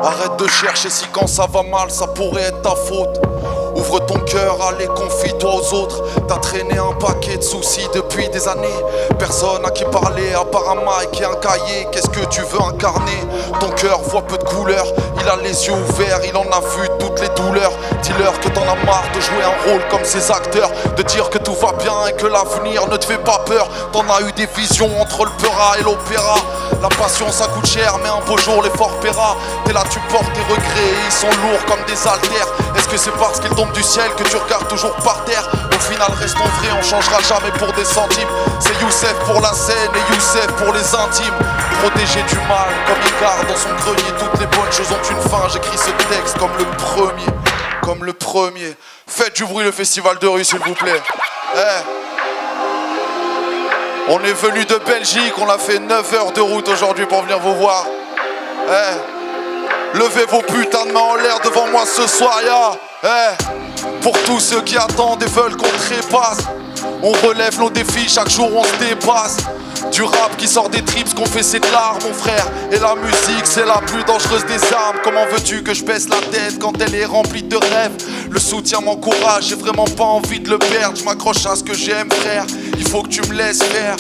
Arrête de chercher si quand ça va mal ça pourrait être ta faute. Ouvre ton cœur, allez, confie-toi aux autres. T'as traîné un paquet de soucis depuis des années. Personne à qui parler à part un mic et un cahier. Qu'est-ce que tu veux incarner? Ton cœur voit peu de couleurs. Il a les yeux ouverts, il en a vu toutes les douleurs. Dis-leur que t'en as marre de jouer un rôle comme ces acteurs. De dire que tout va bien et que l'avenir ne te fait pas peur. T'en as eu des visions entre le peura et l'opéra. La passion ça coûte cher mais un beau jour l'effort paiera. T'es là tu portes tes regrets, ils sont lourds comme des haltères. Est-ce que c'est parce qu'ils tombent du ciel que tu regardes toujours par terre? Au final restons vrais, on changera jamais pour des centimes. C'est Youssef pour la scène et Youssef pour les intimes. Protégé du mal comme Icar dans son grenier. Toutes les bonnes choses ont une fin, j'écris ce texte comme le premier. Comme le premier. Faites du bruit le festival de rue s'il vous plaît. On est venu de Belgique, on a fait 9 heures de route aujourd'hui pour venir vous voir. Levez vos putains de mains en l'air devant moi ce soir, pour tous ceux qui attendent et veulent qu'on trépasse. On relève nos défis, chaque jour on se dépasse. Du rap qui sort des tripes, qu'on fait c'est de l'art mon frère. Et la musique c'est la plus dangereuse des armes. Comment veux-tu que je baisse la tête quand elle est remplie de rêves? Le soutien m'encourage, j'ai vraiment pas envie de le perdre. Je m'accroche à ce que j'aime frère, il faut que tu me laisses faire.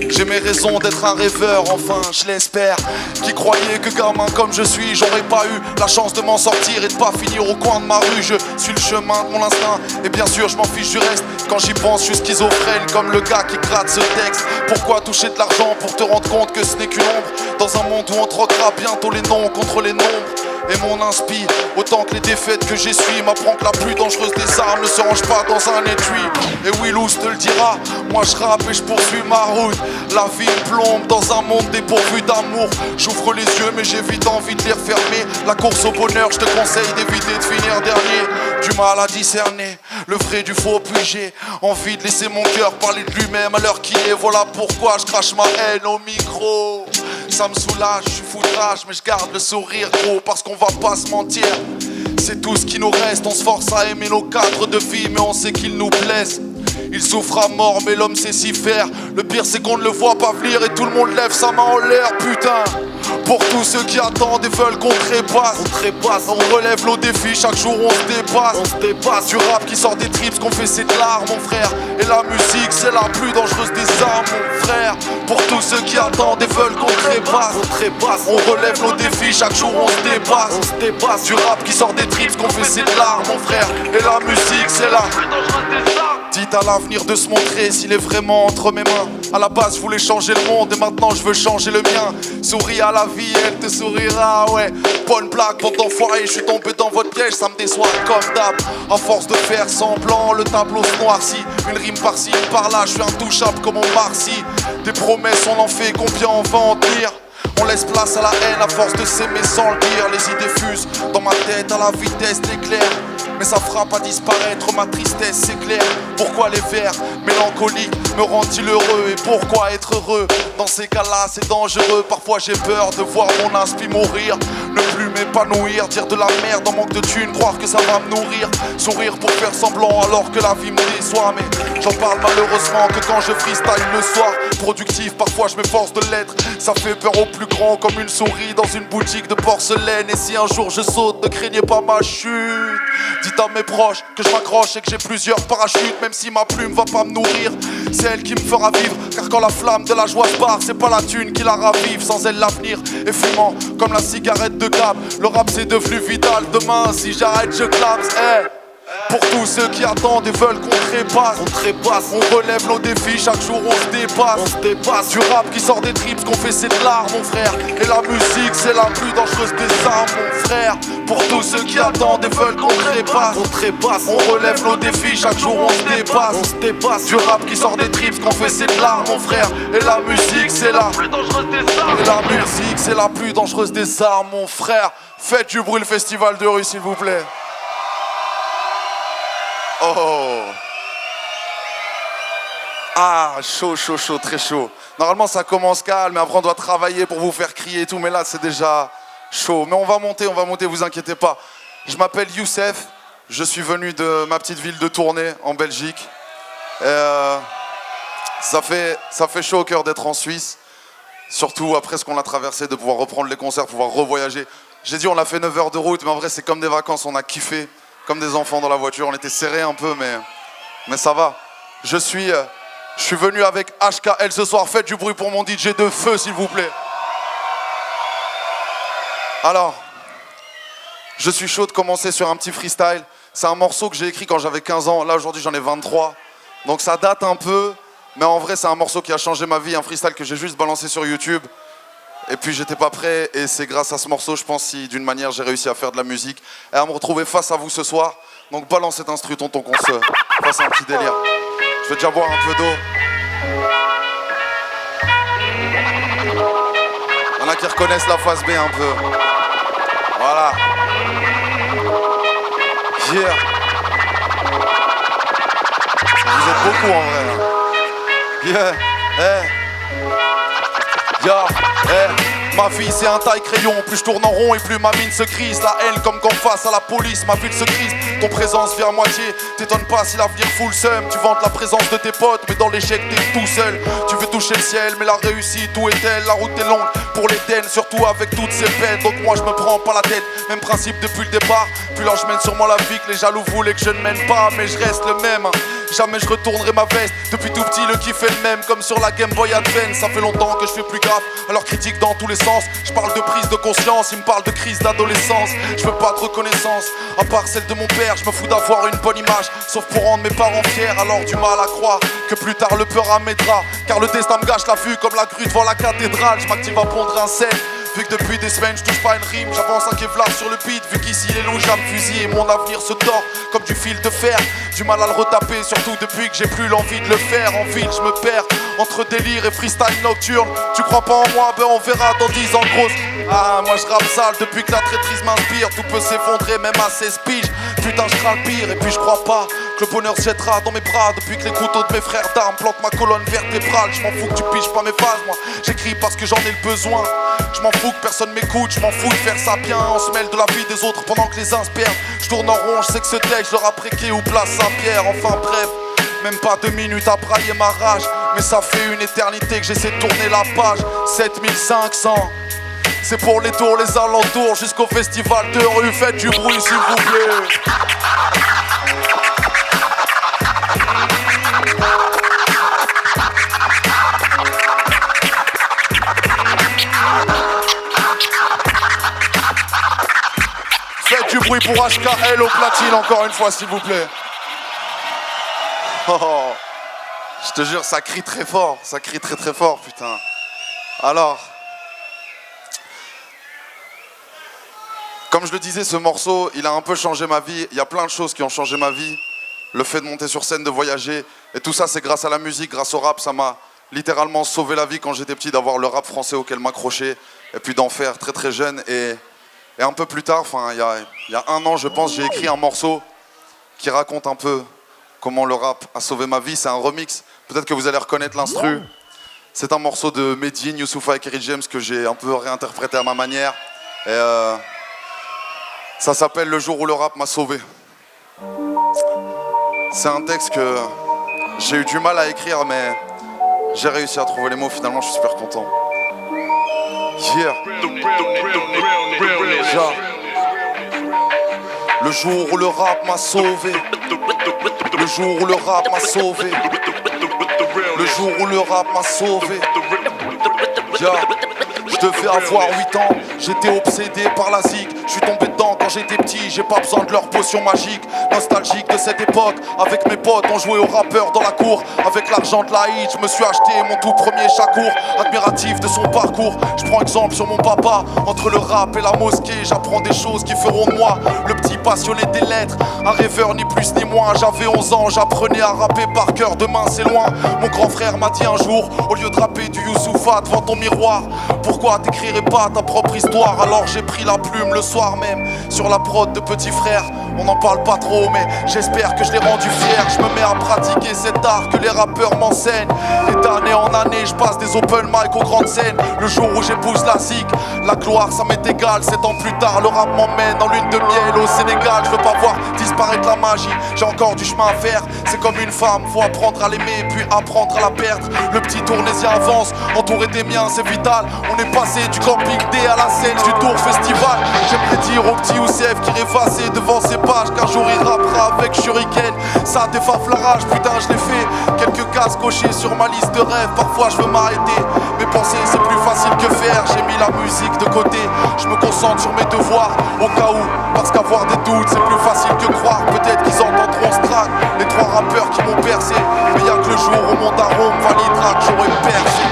J'ai mes raisons d'être un rêveur, enfin je l'espère. Qui croyait que gamin comme je suis, j'aurais pas eu la chance de m'en sortir et de pas finir au coin de ma rue. Je suis le chemin de mon instinct et bien sûr je m'en fiche du reste. Quand j'y pense je suis schizophrène comme le gars qui gratte ce texte. Pourquoi toucher de l'argent pour te rendre compte que ce n'est qu'une ombre? Dans un monde où on troquera bientôt les noms contre les nombres. Et mon inspi, autant que les défaites que j'essuie, m'apprend que la plus dangereuse des armes ne se range pas dans un étui. Et Willous te le dira, moi je rappe et je poursuis ma route. La vie me plombe dans un monde dépourvu d'amour. J'ouvre les yeux mais j'ai vite envie de les refermer. La course au bonheur, je te conseille d'éviter de finir dernier. Du mal à discerner le vrai du faux, puis j'ai envie de laisser mon cœur parler de lui-même à l'heure qu'il est. Voilà pourquoi je crache ma haine au micro. Ça me soulage, je suis foudrage, mais je garde le sourire gros parce qu'on va pas se mentir. C'est tout ce qui nous reste, on se force à aimer nos cadres de vie, mais on sait qu'ils nous blessent. Il souffre à mort, mais l'homme sait s'y faire. Le pire c'est qu'on ne le voit pas venir et tout le monde lève sa main en l'air, putain. Pour tous ceux qui attendent et veulent qu'on trépasse, on relève nos défis, chaque jour on se dépasse. Du rap qui sort des tripes, ce qu'on fait c'est de l'art mon frère. Et la musique c'est la plus dangereuse des armes mon frère. Pour tous ceux qui attendent et veulent qu'on trépasse, on relève nos défis, chaque jour on se dépasse. Du rap qui sort des tripes, ce qu'on fait c'est de l'art mon frère. Et la musique c'est la plus dangereuse des armes. Dites à l'avenir de se montrer s'il est vraiment entre mes mains. À la base je voulais changer le monde et maintenant je veux changer le mien. Souris à la vie, elle te sourira, ouais. Bonne blague, bande d'enfoirés, je suis tombé dans votre piège, ça me déçoit comme d'hab. À force de faire semblant, le tableau se noircit. Une rime par-ci, par-là, je suis intouchable comme on Marcy. Des promesses on en fait, combien on va en tenir? On laisse place à la haine à force de s'aimer sans le dire. Les idées fusent dans ma tête à la vitesse d'éclair. Mais ça frappe à disparaître ma tristesse, c'est clair. Pourquoi les vers mélancoliques me rendent-ils heureux? Et pourquoi être heureux? Dans ces cas-là c'est dangereux. Parfois j'ai peur de voir mon inspi mourir. Ne plus m'épanouir, dire de la merde en manque de thunes, croire que ça va me nourrir. Sourire pour faire semblant alors que la vie me déçoit. Mais j'en parle malheureusement que quand je freestyle le soir. Productif, parfois je m'efforce de l'être. Ça fait peur aux plus grands comme une souris dans une boutique de porcelaine. Et si un jour je saute, ne craignez pas ma chute. Dites à mes proches que je m'accroche et que j'ai plusieurs parachutes. Même si ma plume va pas me nourrir, c'est elle qui me fera vivre. Car quand la flamme de la joie se barre, c'est pas la thune qui la ravive. Sans elle l'avenir est fumant comme la cigarette de Gab. Le rap c'est devenu vital, demain si j'arrête je clapse. Pour tous ceux qui attendent et veulent qu'on trépasse, on relève nos défis, chaque jour on se dépasse. Du rap qui sort des tripes, ce qu'on fait c'est de l'art mon frère. Et la musique c'est la plus dangereuse des armes mon frère. Pour tous ceux qui attendent et veulent qu'on trépasse, on relève nos défis, chaque jour on se dépasse. Du rap qui sort des tripes, ce qu'on fait c'est de l'art mon frère. Et la musique c'est la plus dangereuse des armes. Et la musique c'est la plus dangereuse des armes mon frère. Faites du bruit le festival de rue s'il vous plaît. Oh. Ah, chaud, chaud, chaud, très chaud. Normalement ça commence calme, mais après on doit travailler pour vous faire crier et tout, mais là c'est déjà chaud. Mais on va monter, vous inquiétez pas. Je m'appelle Youssef, je suis venu de ma petite ville de Tournai, en Belgique. Ça fait chaud au cœur d'être en Suisse. Surtout après ce qu'on a traversé, de pouvoir reprendre les concerts, pouvoir revoyager. J'ai dit on a fait 9 heures de route, mais en vrai c'est comme des vacances, on a kiffé. Comme des enfants dans la voiture, on était serrés un peu, mais ça va. Je suis venu avec HKL ce soir, faites du bruit pour mon DJ de feu s'il vous plaît. Alors, je suis chaud de commencer sur un petit freestyle. C'est un morceau que j'ai écrit quand j'avais 15 ans, là aujourd'hui j'en ai 23. Donc ça date un peu, mais en vrai c'est un morceau qui a changé ma vie, un freestyle que j'ai juste balancé sur YouTube. Et puis j'étais pas prêt et c'est grâce à ce morceau, je pense, si d'une manière j'ai réussi à faire de la musique et à me retrouver face à vous ce soir. Donc balance cet instru tonton qu'on se fasse un petit délire. Je vais déjà boire un peu d'eau. Il y en a qui reconnaissent la phase B un peu. Voilà. Yeah. Vous êtes beaucoup en vrai. Hein. Yeah. Hey. Yeah. Hey. Ma vie c'est un taille-crayon, plus je tourne en rond et plus ma mine se grise. La haine comme quand face à la police, ma ville se crise. Ton présence vient à moitié, t'étonnes pas si l'avenir fout le seum. Tu vantes la présence de tes potes, mais dans l'échec t'es tout seul. Tu veux toucher le ciel, mais la réussite, où est-elle? La route est longue pour l'Éden, surtout avec toutes ces peines. Donc moi je me prends pas la tête, même principe depuis le départ. Plus là je mène sûrement la vie que les jaloux voulaient que je ne mène pas. Mais je reste le même, jamais je retournerai ma veste. Depuis tout petit le kiff est le même, comme sur la Game Boy Advance. Ça fait longtemps que je fais plus grave, alors critique dans tous les sens. Je parle de prise de conscience, il me parle de crise d'adolescence. Je veux pas de reconnaissance, à part celle de mon père. Je me fous d'avoir une bonne image, sauf pour rendre mes parents fiers. Alors du mal à croire que plus tard le peur m'aidera. Car le destin me gâche la vue comme la grue devant la cathédrale. Je m'active à pondre un sel, vu que depuis des semaines je touche pas une rime. J'avance un Kevlar sur le beat, vu qu'ici les loups à me fusiller. Mon avenir se tord comme du fil de fer. Du mal à le retaper, surtout depuis que j'ai plus l'envie de le faire. En ville je me perds entre délire et freestyle nocturne. Tu crois pas en moi, ben on verra dans 10 ans grosse. Ah moi je rappe sale depuis que la traîtrise m'inspire. Tout peut s'effondrer même à 16 piges. Putain je crains le pire et puis je crois pas que le bonheur se jettera dans mes bras. Depuis que les couteaux de mes frères d'armes plantent ma colonne vertébrale. Je m'en fous que tu piges pas mes phases, moi j'écris parce que j'en ai le besoin. Je m'en fous que personne m'écoute, je m'en fous de faire ça bien. On se mêle de la vie des autres pendant que les uns se perdent. Je tourne en rond, je sais que ce texte je leur appliqué ou place Saint-Pierre. Enfin bref, même pas 2 minutes à brailler ma rage. Mais ça fait une éternité que j'essaie de tourner la page. 7500, c'est pour les tours, les alentours, jusqu'au festival de rue. Faites du bruit s'il vous plaît. Faites du bruit pour HKL au platine encore une fois s'il vous plaît. Oh, je te jure ça crie très fort, putain. Alors, comme je le disais, ce morceau il a un peu changé ma vie. Il y a plein de choses qui ont changé ma vie. Le fait de monter sur scène, de voyager, et tout ça c'est grâce à la musique, grâce au rap. Ça m'a littéralement sauvé la vie quand j'étais petit, d'avoir le rap français auquel m'accrocher et puis d'en faire très très jeune. Et un peu plus tard, enfin il y a 1 an je pense, j'ai écrit un morceau qui raconte un peu comment le rap a sauvé ma vie. C'est un remix, peut-être que vous allez reconnaître l'instru. C'est un morceau de Medine, Youssoupha et Kerry James que j'ai un peu réinterprété à ma manière. Et ça s'appelle Le jour où le rap m'a sauvé. C'est un texte que j'ai eu du mal à écrire, mais j'ai réussi à trouver les mots, finalement je suis super content. Yeah. Le jour où le rap m'a sauvé. Le jour où le rap m'a sauvé. Le jour où le rap m'a sauvé. Yeah. Je devais avoir 8 ans, j'étais obsédé par la zig. Je suis tombé dedans quand j'étais petit, j'ai pas besoin de leur potion magique. Nostalgique de cette époque, avec mes potes on jouait aux rappeurs dans la cour. Avec l'argent de la hit, je me suis acheté mon tout premier chakour. Admiratif de son parcours, je prends exemple sur mon papa. Entre le rap et la mosquée, j'apprends des choses qui feront de moi le petit passionné des lettres. Un rêveur ni plus ni moins, j'avais 11 ans, j'apprenais à rapper par cœur. Demain c'est loin, mon grand frère m'a dit un jour, au lieu de rapper du Youssoupha devant ton miroir, pourquoi pourquoi t'écrirais pas ta propre histoire? Alors j'ai pris la plume le soir même sur la prod de Petit Frère. On n'en parle pas trop mais j'espère que je l'ai rendu fier. Je me mets à pratiquer cet art que les rappeurs m'enseignent. Et d'année en année je passe des open mic aux grandes scènes. Le jour où j'épouse la zik, la gloire ça m'est égal. 7 ans plus tard le rap m'emmène en lune de miel au Sénégal. Je veux pas voir disparaître la magie, j'ai encore du chemin à faire. C'est comme une femme, faut apprendre à l'aimer puis apprendre à la perdre. Le petit tournésien avance, entouré des miens c'est vital. On est passé du camping D à la scène du tour festival. J'aimerais dire au petit Youssef qui rêvassait devant ses pages qu'un jour il rappera avec Shuriken. Ça défave la rage, putain je l'ai fait. Quelques cases cochées sur ma liste de rêves. Parfois je veux m'arrêter, mais penser c'est plus facile que faire. J'ai mis la musique de côté, je me concentre sur mes devoirs au cas où, parce qu'avoir des doutes c'est plus facile que croire. Peut-être qu'ils entendront ce track, les 3 rappeurs qui m'ont percé. Mais y'a que le jour où mon daron validera que j'aurais percé.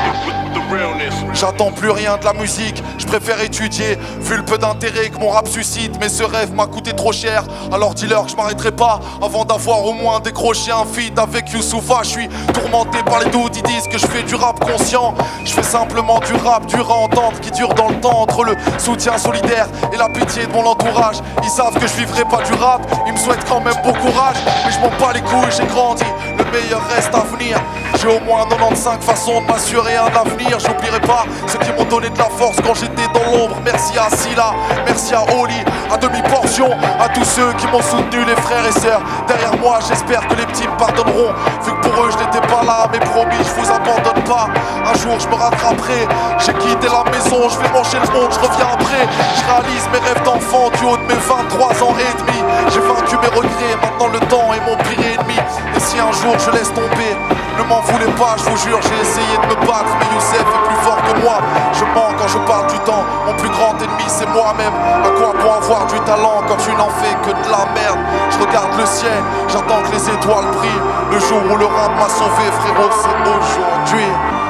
J'attends plus rien de la musique, je préfère étudier. Vu le peu d'intérêt que mon rap suscite, mais ce rêve m'a coûté trop cher. Alors dis-leur que je m'arrêterai pas avant d'avoir au moins décroché un feat avec Youssoupha. Je suis tourmenté par les doutes, ils disent que je fais du rap conscient. Je fais simplement du rap dur à entendre, qui dure dans le temps. Entre le soutien solidaire et la pitié de mon entourage, ils savent que je vivrai pas du rap, ils me souhaitent quand même bon courage. Mais je m'en bats les couilles, j'ai grandi, le meilleur reste à venir. J'ai au moins 95 façons de m'assurer un avenir. J'oublierai pas ceux qui m'ont donné de la force quand j'étais dans l'ombre. Merci à Silla, merci à Oli, à demi-portion, à tous ceux qui m'ont soutenu, les frères et sœurs. Derrière moi, j'espère que les petits me pardonneront. Vu que pour eux, je n'étais pas là, mais promis, je vous abandonne pas. Un jour, je me rattraperai. J'ai quitté la maison, je vais manger le monde, je reviens après. Je réalise mes rêves d'enfant du haut de mes 23 ans et demi. J'ai vaincu mes regrets, maintenant le temps est mon pire ennemi. Et si un jour je laisse tomber, ne m'en voulez pas, je vous jure, j'ai essayé de me battre, mais Youssef est plus fort que moi. Je mens quand je parle du temps, mon plus grand ennemi c'est moi-même. À quoi bon avoir du talent quand tu n'en fais que de la merde? Je regarde le ciel, j'attends que les étoiles brillent. Le jour où le rap m'a sauvé, frérot, c'est aujourd'hui.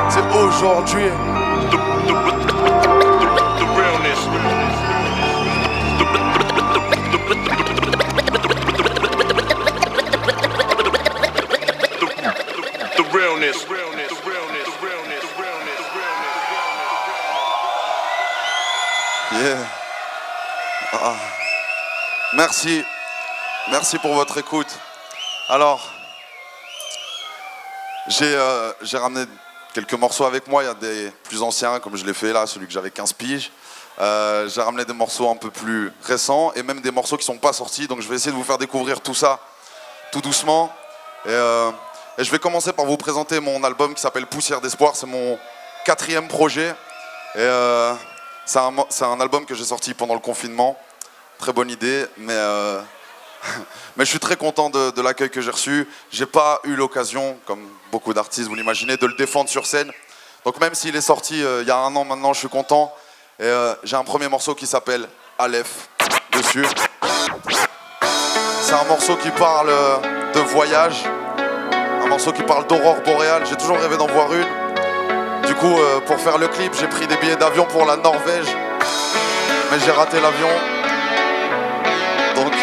C'est aujourd'hui. Yeah. Merci. Merci pour votre écoute. Alors, j'ai ramené quelques morceaux avec moi. Il y a des plus anciens, comme je l'ai fait là, celui que j'avais 15 piges. J'ai ramené des morceaux un peu plus récents et même des morceaux qui ne sont pas sortis. Donc je vais essayer de vous faire découvrir tout ça tout doucement. Et je vais commencer par vous présenter mon album qui s'appelle Poussière d'Espoir. C'est mon 4e projet. Et c'est un album que j'ai sorti pendant le confinement. Très bonne idée, mais je suis très content de l'accueil que j'ai reçu. J'ai pas eu l'occasion, comme beaucoup d'artistes, vous l'imaginez, de le défendre sur scène. Donc même s'il est sorti il y a 1 an maintenant, je suis content. Et j'ai un premier morceau qui s'appelle Aleph dessus. C'est un morceau qui parle de voyage, un morceau qui parle d'aurore boréale. J'ai toujours rêvé d'en voir une. Du coup, pour faire le clip, j'ai pris des billets d'avion pour la Norvège, mais j'ai raté l'avion. Donc,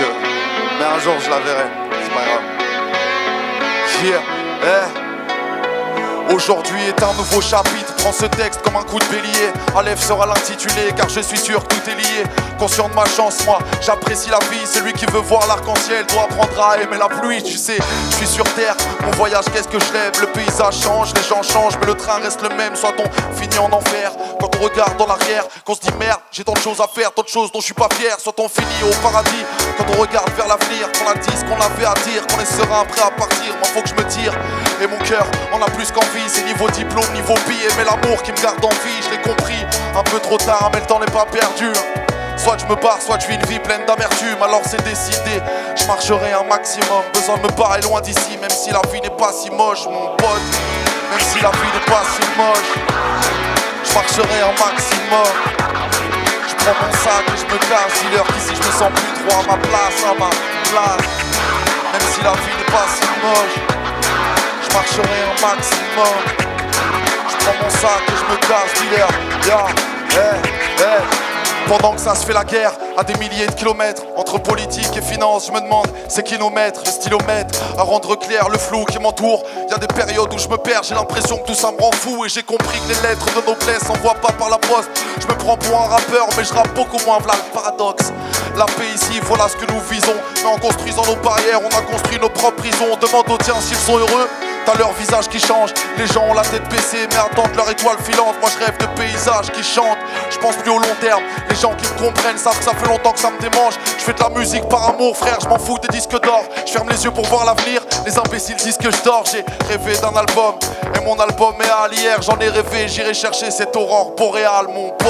mais un jour je la verrai, c'est pas grave. Aujourd'hui est un nouveau chapitre. Prends ce texte comme un coup de bélier. Aleph sera l'intitulé car je suis sûr que tout est lié. Conscient de ma chance, moi j'apprécie la vie. Celui qui veut voir l'arc-en-ciel doit apprendre à aimer la pluie. Tu sais, je suis sur terre, mon voyage qu'est-ce que je rêve. Le paysage change, les gens changent, mais le train reste le même. Soit on finit en enfer quand on regarde dans l'arrière, qu'on se dit merde, j'ai tant de choses à faire, tant de choses dont je suis pas fier. Soit on finit au paradis quand on regarde vers l'avenir, qu'on a dit ce qu'on avait à dire, qu'on est serein, prêt à partir. Moi faut que je me tire, et mon cœur en a plus qu'envie. C'est niveau diplôme, niveau billet, mais l'amour qui me garde en vie, je l'ai compris un peu trop tard, mais le temps n'est pas perdu. Soit je me barre, soit je vis une vie pleine d'amertume. Alors c'est décidé, je marcherai un maximum. Besoin de me barrer loin d'ici, même si la vie n'est pas si moche, mon pote. Même si la vie n'est pas si moche, je marcherai un maximum. Je prends mon sac et je me casse. Dis-leur qu'ici je me sens plus trop à ma place, à ma place. Même si la vie n'est pas si moche, je marcherai un maximum. Je prends mon sac et je me casse, dis-leur, yeah, hey, hey. Pendant que ça se fait la guerre à des milliers de kilomètres entre politique et finance, je me demande c'est qui nos maîtres, le stylomètre à rendre clair le flou qui m'entoure. Y a des périodes où je me perds, j'ai l'impression que tout ça me rend fou. Et j'ai compris que les lettres de noblesse s'envoient pas par la poste. Je me prends pour un rappeur mais je rappe beaucoup moins, voilà le paradoxe. La paix ici, voilà ce que nous visons. Mais en construisant nos barrières, on a construit nos propres prisons. Demande aux tiens s'ils sont heureux. T'as leur visage qui change, les gens ont la tête baissée mais attendent leur étoile filante. Moi je rêve de paysages qui chantent, je pense plus au long terme. Les gens qui me comprennent savent que ça fait longtemps que ça me démange. Je fais de la musique par amour frère, je m'en fous des disques d'or. Je ferme les yeux pour voir l'avenir, les imbéciles disent que je dors. J'ai rêvé d'un album, et mon album est à l'hier. J'en ai rêvé, j'irai chercher cette aurore boréale mon pote.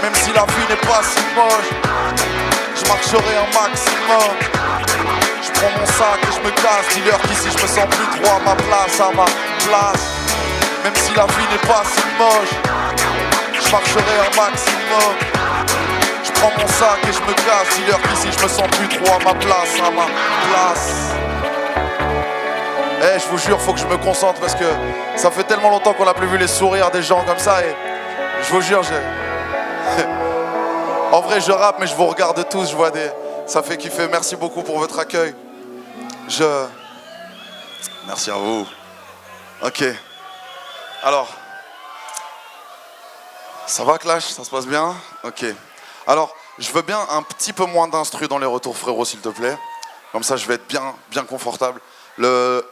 Même si la vie n'est pas si moche, je marcherai un maximum. Je prends mon sac et je me casse, dis-leur qu'ici je me sens plus trop à ma place, Même si la vie n'est pas si moche, je marcherai un maximum. Je prends mon sac et je me casse, dis-leur qu'ici je me sens plus trop à ma place, Eh, je vous jure, faut que je me concentre parce que ça fait tellement longtemps qu'on n'a plus vu les sourires des gens comme ça et je vous jure, en vrai je rappe mais je vous regarde tous, je vois des... Ça fait kiffer, merci beaucoup pour votre accueil. Merci à vous. Ok. Alors, ça va Clash? Ça se passe bien? Ok. Alors, je veux bien un petit peu moins d'instru dans les retours frérot s'il te plaît. Comme ça je vais être bien confortable. Le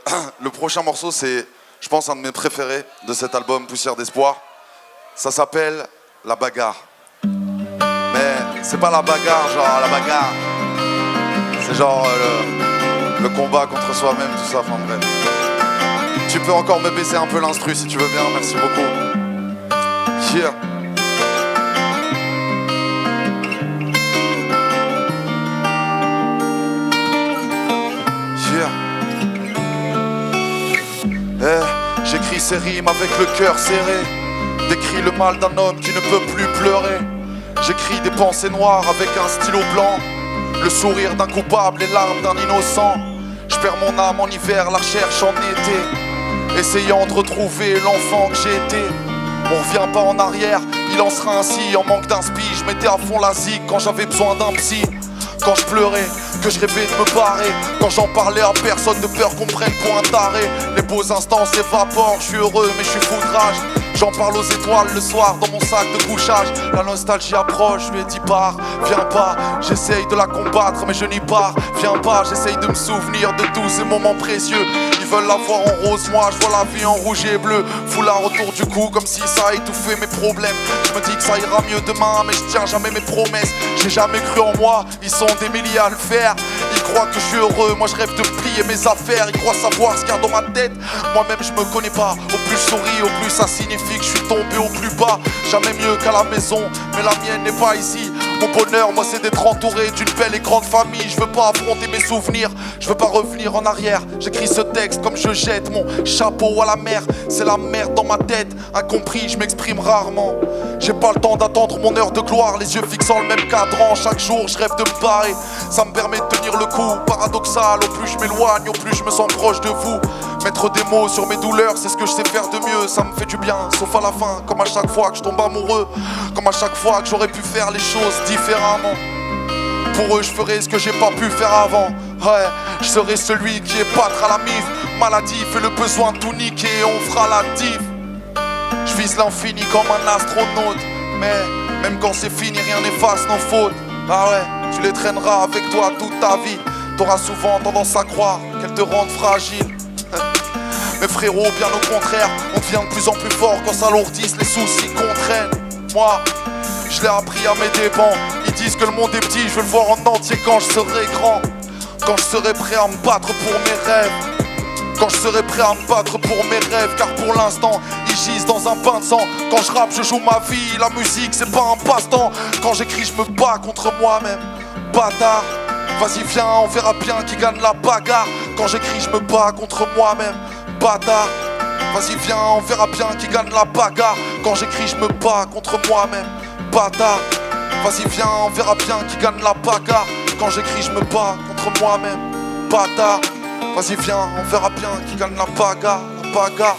prochain morceau c'est, je pense, un de mes préférés de cet album Poussière d'Espoir. Ça s'appelle La Bagarre. Mais c'est pas la bagarre, genre la bagarre. C'est genre le combat contre soi-même, tout ça, enfin bref. Tu peux encore me baisser un peu l'instru si tu veux bien, merci beaucoup. Yeah. J'écris ces rimes avec le cœur serré. Décris le mal d'un homme qui ne peut plus pleurer. J'écris des pensées noires avec un stylo blanc. Le sourire d'un coupable, les larmes d'un innocent. Je perds mon âme en hiver, la recherche en été, essayant de retrouver l'enfant que j'ai été. On revient pas en arrière, il en sera ainsi. En manque d'inspi, je mettais à fond la zik quand j'avais besoin d'un psy. Quand je pleurais, que je rêvais de me barrer. Quand j'en parlais à personne de peur qu'on me prenne pour un taré. Les beaux instants s'évaporent, je suis heureux mais je suis foudrage. J'en parle aux étoiles le soir dans mon sac de couchage. La nostalgie approche, je lui ai dit pars, viens pas. J'essaye de la combattre mais je n'y pars. Viens pas, j'essaye de me souvenir de tous ces moments précieux. Ils veulent la voir en rose, moi je vois la vie en rouge et bleu. Foulard autour du cou comme si ça a étouffé mes problèmes. Je me dis que ça ira mieux demain mais je tiens jamais mes promesses. J'ai jamais cru en moi, ils sont des milliers à le faire. Ils croient que je suis heureux, moi je rêve de plier mes affaires. Ils croient savoir ce qu'il y a dans ma tête. Moi-même je me connais pas. Au plus je souris, au plus ça signifie que je suis tombé au plus bas. Jamais mieux qu'à la maison, mais la mienne n'est pas ici. Mon bonheur, moi c'est d'être entouré d'une belle et grande famille. Je veux pas affronter mes souvenirs, je veux pas revenir en arrière. J'écris ce texte comme je jette mon chapeau à la mer. C'est la merde dans ma tête, incompris, je m'exprime rarement. J'ai pas le temps d'attendre mon heure de gloire, les yeux fixant le même cadran. Chaque jour je rêve de me barrer, ça me permet de tenir le coup. Paradoxal, au plus je m'éloigne, au plus je me sens proche de vous. Mettre des mots sur mes douleurs, c'est ce que je sais faire de mieux. Ça me fait du bien, sauf à la fin, comme à chaque fois que je tombe amoureux. Comme à chaque fois que j'aurais pu faire les choses différemment. Pour eux je ferai ce que j'ai pas pu faire avant. Ouais, je serai celui qui est battre à la mif. Maladif et le besoin de tout niquer, on fera la diff. Je vise l'infini comme un astronaute. Mais même quand c'est fini, rien n'efface nos fautes. Ah ouais, tu les traîneras avec toi toute ta vie. T'auras souvent tendance à croire qu'elles te rendent fragile. Mais frérot, bien au contraire, on devient de plus en plus fort quand s'alourdissent les soucis qu'on traîne. Moi, je l'ai appris à mes dépens. Ils disent que le monde est petit, je veux le voir en entier quand je serai grand. Quand je serai prêt à me battre pour mes rêves. Quand je serai prêt à me battre pour mes rêves. Car pour l'instant, ils gisent dans un bain de sang. Quand je rappe, je joue ma vie. La musique, c'est pas un passe-temps. Quand j'écris, je me bats contre moi-même. Bâtard, vas-y viens, on verra bien qui gagne la bagarre. Quand j'écris, je me bats contre moi-même. Bâtard, vas-y viens, on verra bien qui gagne la bagarre. Quand j'écris, je me bats contre moi-même. Bâtard, vas-y viens, on verra bien qui gagne la bagarre. Quand j'écris, je me bats contre moi-même. Bâtard, vas-y viens, on verra bien qui gagne la bagarre. La bagarre.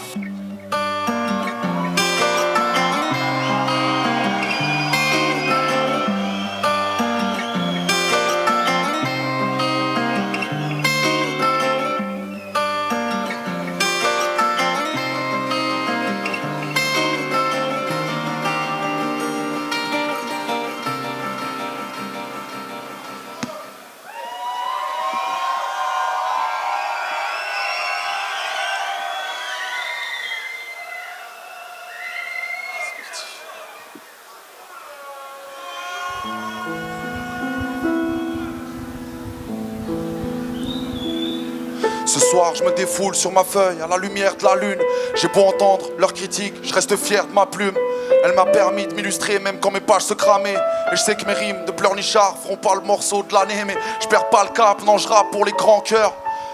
soir, je me défoule sur ma feuille à la lumière de la lune. J'ai beau entendre leurs critiques, je reste fier de ma plume. Elle m'a permis de m'illustrer même quand mes pages se cramaient. Et je sais que mes rimes de pleurnichard feront pas le morceau de l'année. Mais je perds pas le cap, non je rappe pour les grands cœurs.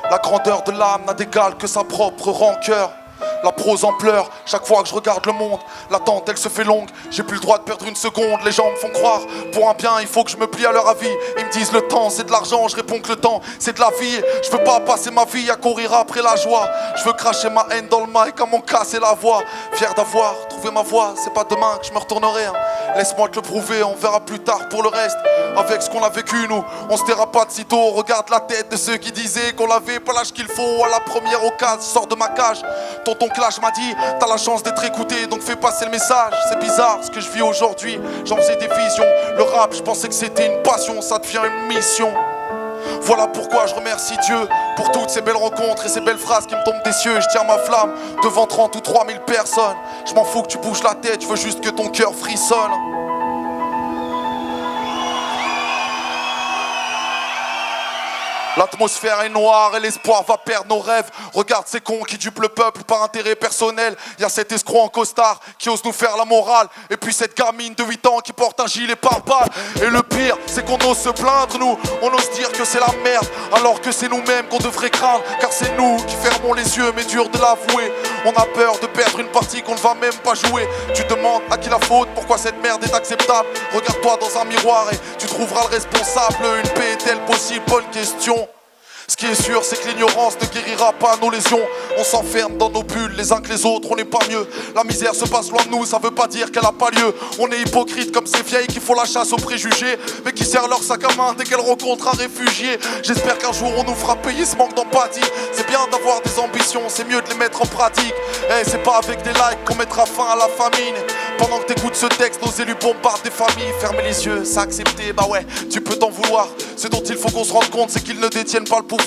La grandeur de l'âme n'a d'égal que sa propre rancœur. La prose en pleure, chaque fois que je regarde le monde. L'attente elle se fait longue, j'ai plus le droit de perdre une seconde. Les gens me font croire, pour un bien il faut que je me plie à leur avis. Ils me disent le temps c'est de l'argent, je réponds que le temps c'est de la vie. Je veux pas passer ma vie à courir après la joie. Je veux cracher ma haine dans le mic à m'en casser la voix. Fier d'avoir trouvé ma voie, c'est pas demain que je me retournerai hein. Laisse-moi te le prouver, on verra plus tard pour le reste. Avec ce qu'on a vécu nous, on se taira pas de sitôt. Regarde la tête de ceux qui disaient qu'on avait pas l'âge qu'il faut. À la première occasion, sors de ma cage. Tonton Clash m'a dit, t'as la chance d'être écouté, donc fais passer le message. C'est bizarre ce que je vis aujourd'hui, j'en faisais des visions. Le rap, je pensais que c'était une passion, ça devient une mission. Voilà pourquoi je remercie Dieu pour toutes ces belles rencontres et ces belles phrases qui me tombent des cieux. Je tiens ma flamme devant 30 ou 3000 personnes. Je m'en fous que tu bouges la tête, je veux juste que ton cœur frissonne. L'atmosphère est noire et l'espoir va perdre nos rêves. Regarde ces cons qui dupent le peuple par intérêt personnel. Y'a cet escroc en costard qui ose nous faire la morale. Et puis cette gamine de 8 ans qui porte un gilet pare-balles. Et le pire, c'est qu'on ose se plaindre nous. On ose dire que c'est la merde alors que c'est nous-mêmes qu'on devrait craindre. Car c'est nous qui fermons les yeux mais dur de l'avouer. On a peur de perdre une partie qu'on ne va même pas jouer. Tu demandes à qui la faute, pourquoi cette merde est acceptable. Regarde-toi dans un miroir et tu trouveras le responsable. Une paix est-elle possible? Bonne question. Ce qui est sûr, c'est que l'ignorance ne guérira pas nos lésions. On s'enferme dans nos bulles, les uns que les autres, on n'est pas mieux. La misère se passe loin de nous, ça veut pas dire qu'elle a pas lieu. On est hypocrite comme ces vieilles qui font la chasse aux préjugés, mais qui serrent leur sac à main dès qu'elles rencontrent un réfugié. J'espère qu'un jour on nous fera payer ce manque d'empathie. C'est bien d'avoir des ambitions, c'est mieux de les mettre en pratique. C'est pas avec des likes qu'on mettra fin à la famine. Pendant que t'écoutes ce texte, nos élus bombardent des familles. Fermer les yeux, c'est accepter, bah ouais, tu peux t'en vouloir. Ce dont il faut qu'on se rende compte, c'est qu'ils ne détiennent pas le pouvoir.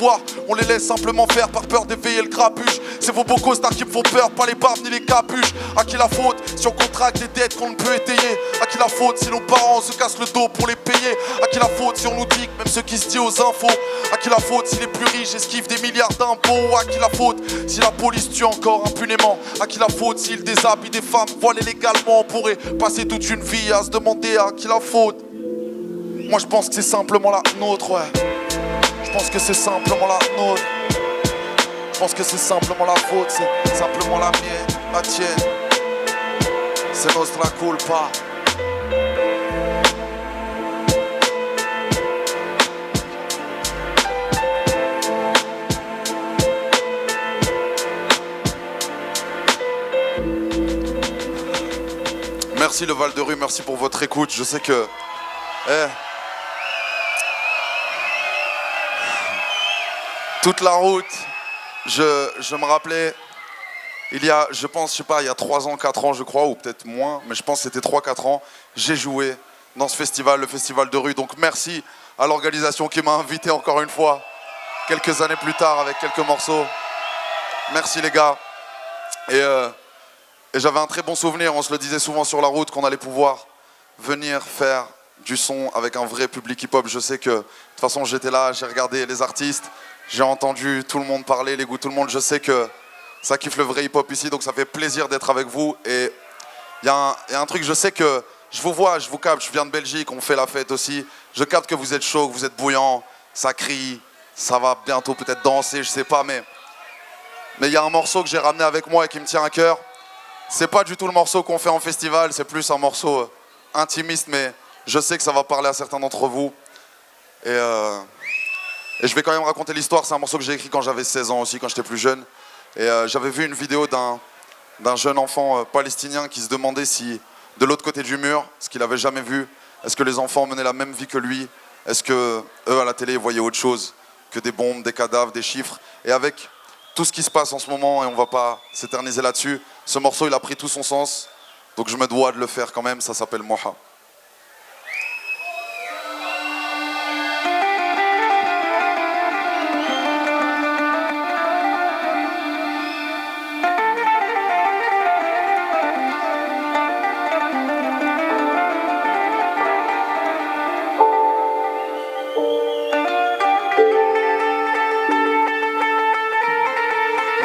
On les laisse simplement faire par peur d'éveiller le crapuche. C'est vos beaux costards qui me font peur, pas les barbes ni les capuches. À qui la faute si on contracte des dettes qu'on ne peut étayer? À qui la faute si nos parents se cassent le dos pour les payer? À qui la faute si on nous dit que même ceux qui se disent aux infos? À qui la faute si les plus riches esquivent des milliards d'impôts? À qui la faute si la police tue encore impunément? À qui la faute s'ils déshabillent des femmes voilées légalement? On pourrait passer toute une vie à se demander à qui la faute. Moi je pense que c'est simplement la nôtre, ouais. Je pense que c'est simplement la nôtre. Je pense que c'est simplement la faute, c'est simplement la mienne, la tienne. C'est nostra culpa. Merci le Val de Rue, merci pour votre écoute. Je sais que... toute la route, je me rappelais, il y a, je pense, je sais pas, il y a 3 ans, 4 ans je crois, ou peut-être moins, mais je pense que c'était 3-4 ans, j'ai joué dans ce festival, le festival de rue. Donc merci à l'organisation qui m'a invité encore une fois, quelques années plus tard avec quelques morceaux. Merci les gars. Et j'avais un très bon souvenir, on se le disait souvent sur la route, qu'on allait pouvoir venir faire du son avec un vrai public hip-hop. Je sais que, de toute façon, j'étais là, j'ai regardé les artistes, j'ai entendu tout le monde parler, les goûts, tout le monde. Je sais que ça kiffe le vrai hip-hop ici, donc ça fait plaisir d'être avec vous. Et il y a un truc, je sais que je vous vois, je vous capte, je viens de Belgique, on fait la fête aussi. Je capte que vous êtes chaud, que vous êtes bouillant, ça crie, ça va bientôt peut-être danser, je sais pas, mais il y a un morceau que j'ai ramené avec moi et qui me tient à cœur. C'est pas du tout le morceau qu'on fait en festival, c'est plus un morceau intimiste, mais je sais que ça va parler à certains d'entre vous. Et je vais quand même raconter l'histoire. C'est un morceau que j'ai écrit quand j'avais 16 ans aussi, quand j'étais plus jeune. Et j'avais vu une vidéo d'un jeune enfant palestinien qui se demandait si, de l'autre côté du mur, ce qu'il avait jamais vu, est-ce que les enfants menaient la même vie que lui? Est-ce que eux, à la télé, voyaient autre chose que des bombes, des cadavres, des chiffres? Et avec tout ce qui se passe en ce moment, et on va pas s'éterniser là-dessus, ce morceau, il a pris tout son sens. Donc je me dois de le faire quand même, ça s'appelle Moha.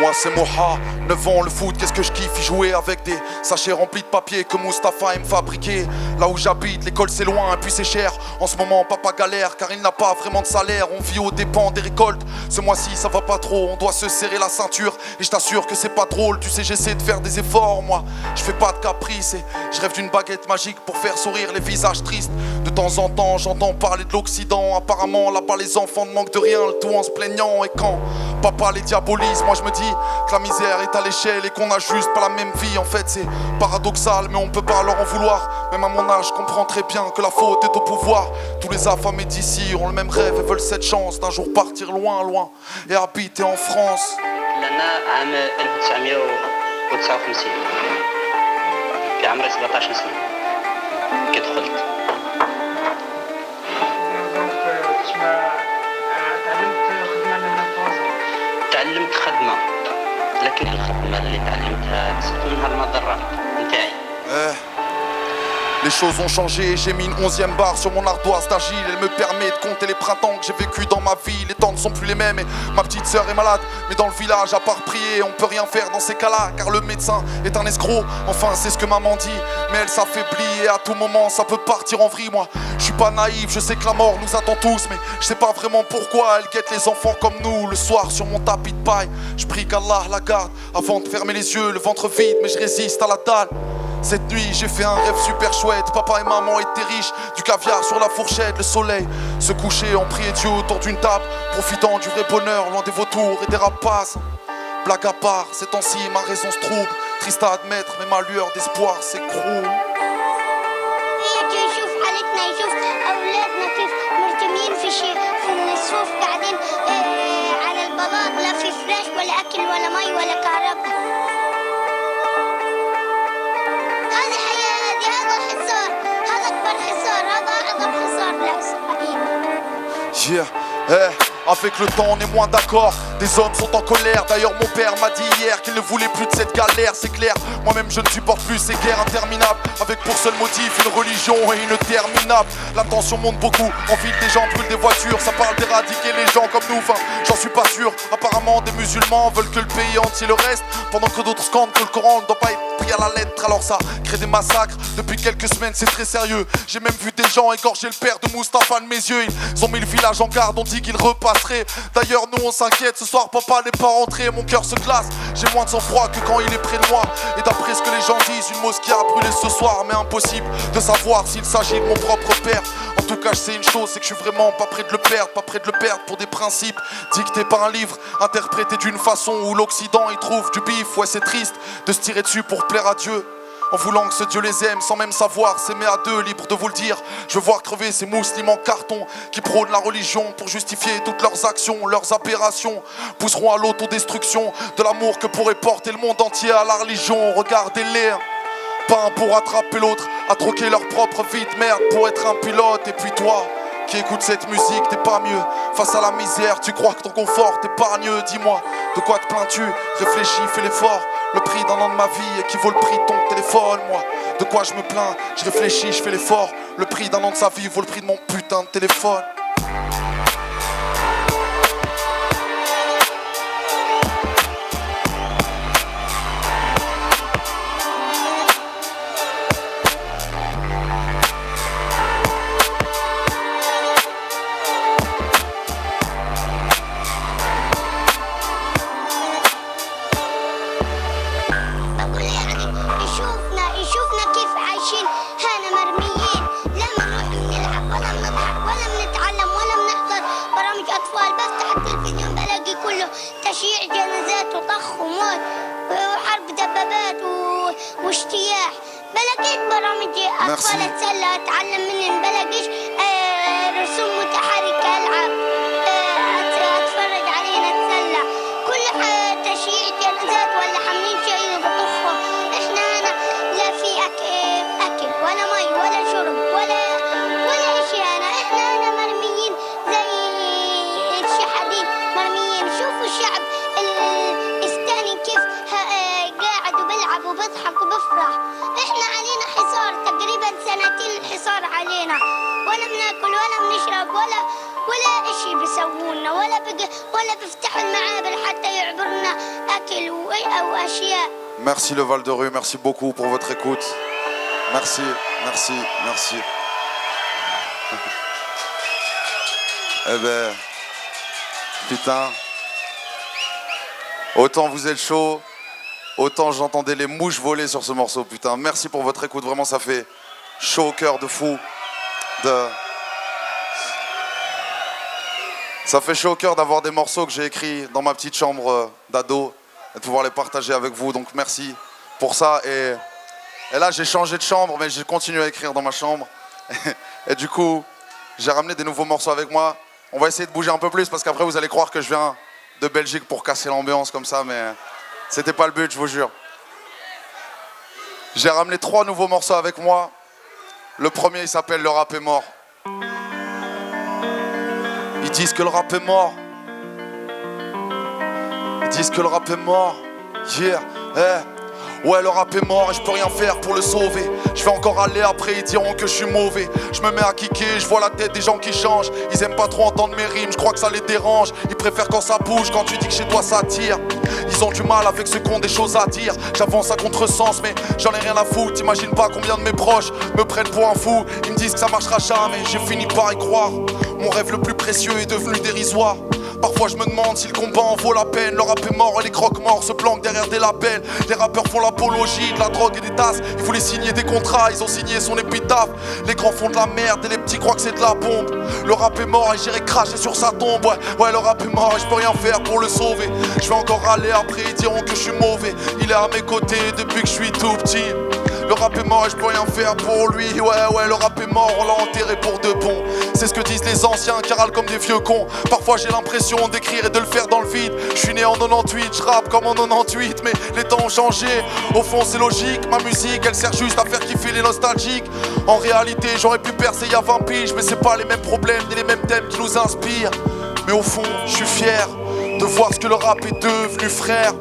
Moi c'est Moha, 9 ans le foot, qu'est-ce que je kiffe y jouer avec des sachets remplis de papier que Mustapha aime fabriquer. Là où j'habite, l'école c'est loin et puis c'est cher. En ce moment papa galère car il n'a pas vraiment de salaire. On vit aux dépens des récoltes, ce mois-ci ça va pas trop. On doit se serrer la ceinture et je t'assure que c'est pas drôle. Tu sais j'essaie de faire des efforts, moi je fais pas de caprice et je rêve d'une baguette magique pour faire sourire les visages tristes. De temps en temps j'entends parler de l'Occident. Apparemment là-bas les enfants ne manquent de rien, le tout en se plaignant. Et quand papa les diabolise, moi je me dis que la misère est à l'échelle et qu'on a juste pas la même vie. En fait c'est paradoxal mais on peut pas leur en vouloir. Même à mon âge je comprends très bien que la faute est au pouvoir. Tous les affamés d'ici ont le même rêve et veulent cette chance d'un jour partir loin loin et habiter en France. لنا عام 1959 في عمري 17 سنة كي دخلت. تعلمت خدمة لكن الخدمة اللي تعلمتها كسبت منها المضرة نتاعي. Les choses ont changé, j'ai mis une 11e barre sur mon ardoise d'agile. Elle me permet de compter les printemps que j'ai vécu dans ma vie. Les temps ne sont plus les mêmes et ma petite sœur est malade. Mais dans le village, à part prier, on peut rien faire dans ces cas-là. Car le médecin est un escroc, enfin c'est ce que maman dit. Mais elle s'affaiblit et à tout moment ça peut partir en vrille. Moi, je suis pas naïf, je sais que la mort nous attend tous. Mais je sais pas vraiment pourquoi elle guette les enfants comme nous. Le soir sur mon tapis de paille, je prie qu'Allah la garde. Avant de fermer les yeux, le ventre vide, mais je résiste à la dalle. Cette nuit j'ai fait un rêve super chouette. Papa et maman étaient riches, du caviar sur la fourchette. Le soleil se couchait, on priait Dieu autour d'une table, profitant du vrai bonheur, loin des vautours et des rapaces. Blague à part, ces temps-ci ma raison se trouble. Triste à admettre, mais ma lueur d'espoir s'écroule. Yeah, avec le temps on est moins d'accord. Des hommes sont en colère. D'ailleurs mon père m'a dit hier qu'il ne voulait plus de cette galère. C'est clair, moi-même je ne supporte plus ces guerres interminables, avec pour seul motif une religion et une terminable. La tension monte beaucoup, en ville des gens brûlent des voitures. Ça parle d'éradiquer les gens comme nous, enfin j'en suis pas sûr. Apparemment des musulmans veulent que le pays entier le reste, pendant que d'autres scandent que le Coran ne doit pas être pris à la lettre. Alors ça crée des massacres, depuis quelques semaines c'est très sérieux. J'ai même vu des gens égorger le père de Mustapha de mes yeux. Ils ont mis le village en garde, on dit qu'il repasserait. D'ailleurs nous on s'inquiète, ce soir papa n'est pas rentré. Mon cœur se glace, j'ai moins de sang-froid que quand il est près de moi. Et d'après ce que les gens disent, une mosquée a brûlé ce soir. Mais impossible de savoir s'il s'agit de mon propre père. En tout cas je sais une chose, c'est que je suis vraiment pas près de le perdre. Pas près de le perdre pour des principes dictés par un livre, interprété d'une façon où l'Occident y trouve du bif. Ouais c'est triste de se tirer dessus pour plaire à Dieu, en voulant que ce Dieu les aime sans même savoir s'aimer à deux, libre de vous le dire. Je veux voir crever ces musulmans en carton qui prônent la religion pour justifier toutes leurs actions. Leurs aberrations pousseront à l'autodestruction de l'amour que pourrait porter le monde entier à la religion. Regardez-les, pas un pour attraper l'autre, à troquer leur propre vie de merde pour être un pilote. Et puis toi qui écoute cette musique, t'es pas mieux face à la misère, tu crois que ton confort t'épargne. Dis-moi, de quoi te plains-tu? Réfléchis, fais l'effort. Le prix d'un an de ma vie équivaut le prix de ton téléphone. Moi, de quoi je me plains? Je réfléchis, je fais l'effort. Le prix d'un an de sa vie vaut le prix de mon putain de téléphone. تشييع جنازات وطخ وموت وحرب دبابات واجتياح. بلاقيش برامج أطفال أتسلى أتعلم منهم، بلاقيش رسوم متحركة ألعب أتفرج علينا أتسلى. كل تشييع جنازات ولا حاملين شيء بطخهم. إحنا هنا لا في أكل ولا مي ولا شرب ولا إشي. إحنا هنا مرميين زي الشحادين مرميين. شوفوا الشعب الثاني كيف قاعد وبلعب وبضحك وبفرح. احنا علينا حصار تقريبا سنتين الحصار علينا، وانا بناكل ولا بنشرب ولا إشي بيسوونا ولا بيفتحوا المعابر حتى يعبرنا أكل أو أشياء. Merci le Val de Rue, merci beaucoup pour votre écoute. Merci, merci, merci. Eh ben, putain, autant vous êtes chaud, autant j'entendais les mouches voler sur ce morceau, putain. Merci pour votre écoute, vraiment ça fait chaud au cœur de fou. Ça fait chaud au cœur d'avoir des morceaux que j'ai écrits dans ma petite chambre d'ado et de pouvoir les partager avec vous, donc merci pour ça. Et là j'ai changé de chambre, mais j'ai continué à écrire dans ma chambre. Et du coup, j'ai ramené des nouveaux morceaux avec moi. On va essayer de bouger un peu plus parce qu'après vous allez croire que je viens de Belgique pour casser l'ambiance comme ça, mais c'était pas le but, je vous jure. J'ai ramené 3 nouveaux morceaux avec moi. Le premier il s'appelle Le rap est mort. Ils disent que le rap est mort. Ils disent que le rap est mort. Yeah, ouais, le rap est mort et je peux rien faire pour le sauver. Je vais encore aller après, ils diront que je suis mauvais. Je me mets à kicker, je vois la tête des gens qui changent. Ils aiment pas trop entendre mes rimes, je crois que ça les dérange. Ils préfèrent quand ça bouge, quand tu dis que chez toi ça tire. Ils ont du mal avec ceux qui ont des choses à dire. J'avance à contresens mais j'en ai rien à foutre. T'imagines pas combien de mes proches me prennent pour un fou. Ils me disent que ça marchera jamais, j'ai fini par y croire. Mon rêve le plus précieux est devenu dérisoire. Parfois je me demande si le combat en vaut la peine. Le rap est mort et les croque-morts se planquent derrière des labels. Les rappeurs font l'apologie de la drogue et des tasses. Ils voulaient signer des contrats, ils ont signé son épitaphe. Les grands font de la merde et les petits croient que c'est de la bombe. Le rap est mort et j'irai cracher sur sa tombe. Ouais, le rap est mort et je peux rien faire pour le sauver. Je vais encore râler après, ils diront que je suis mauvais. Il est à mes côtés depuis que je suis tout petit. Le rap est mort et je peux rien faire pour lui. Ouais, le rap est mort, on l'a enterré pour de bon. C'est ce que disent les anciens qui râlent comme des vieux cons. Parfois j'ai l'impression d'écrire et de le faire dans le vide. Je suis né en 98, je rappe comme en 98. Mais les temps ont changé, au fond c'est logique. Ma musique elle sert juste à faire kiffer les nostalgiques. En réalité j'aurais pu percer il y a 20 piges. Mais c'est pas les mêmes problèmes ni les mêmes thèmes qui nous inspirent. Mais au fond je suis fier de voir ce que le rap est devenu, frère.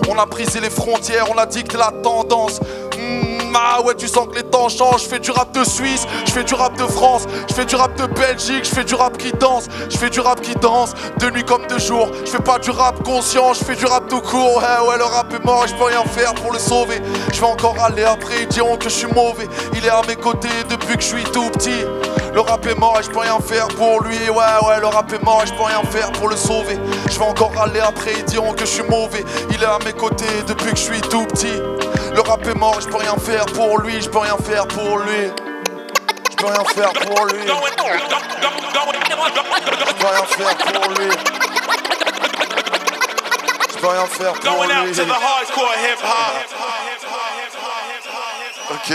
On a brisé les frontières, on a dicté la tendance. Ah ouais, tu sens que les temps changent. Je fais du rap de Suisse, je fais du rap de France, je fais du rap de Belgique, je fais du rap qui danse, je fais du rap qui danse, de nuit comme de jour. Je fais pas du rap conscient, je fais du rap tout court. Ouais, le rap est mort et je peux rien faire pour le sauver. Je vais encore aller après, ils diront que je suis mauvais. Il est à mes côtés depuis que je suis tout petit. Le rap est mort et je peux rien faire pour lui. Ouais, le rap est mort et je peux rien faire pour le sauver. Je vais encore aller après, ils diront que je suis mauvais. Il est à mes côtés depuis que je suis tout petit. Le rap est mort et je peux rien faire pour lui. Je peux rien faire pour lui. Je peux rien faire pour lui. Je peux rien faire pour lui. Je peux rien faire pour lui. Ok.